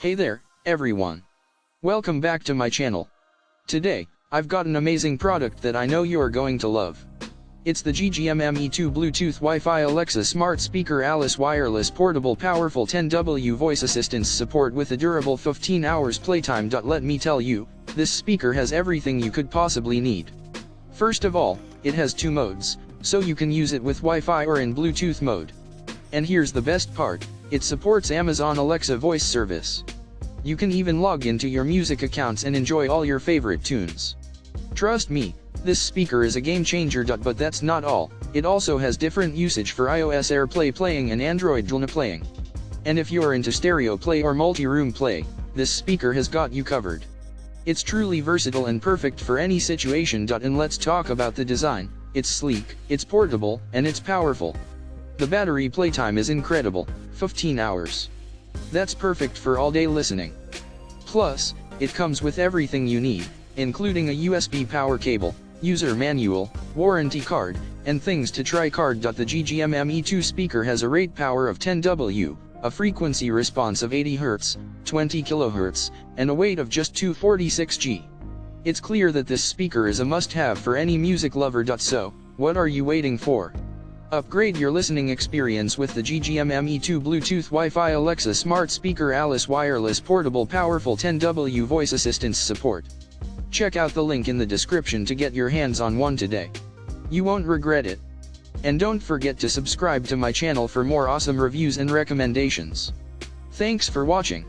Hey there, everyone. Welcome back to my channel. Today, I've got an amazing product that I know you are going to love. It's the GGMM E2 Bluetooth Wi-Fi Alexa Smart Speaker Alice Wireless Portable Powerful 10W Voice Assistance Support with Eudurable 15 hours playtime. Let me tell you, this speaker has everything you could possibly need. First of all, it has two modes, so you can use it with Wi-Fi or in Bluetooth mode. And here's the best part, it supports Amazon Alexa voice service. You can even log into your music accounts and enjoy all your favorite tunes. Trust me, this speaker is a game changer. But that's not all, it also has different usage for iOS AirPlay playing and Android Luna playing. And if you are into stereo play or multi-room play, this speaker has got you covered. It's truly versatile and perfect for any situation. And let's talk about the design. It's sleek, it's portable, and it's powerful. The battery playtime is incredible, 15 hours. That's perfect for all day listening. Plus, it comes with everything you need, including a USB power cable, user manual, warranty card, and things to try. The GGMM E2 speaker has a rate power of 10W, a frequency response of 80 Hz, 20 kHz, and a weight of just 246 G. It's clear that this speaker is a must-have for any music lover. So, what are you waiting for? Upgrade your listening experience with the GGMM E2 Bluetooth Wi-Fi Alexa Smart Speaker Alice Wireless Portable Powerful 10W Voice Assistance Support. Check out the link in the description to get your hands on one today. You won't regret it. And don't forget to subscribe to my channel for more awesome reviews and recommendations. Thanks for watching.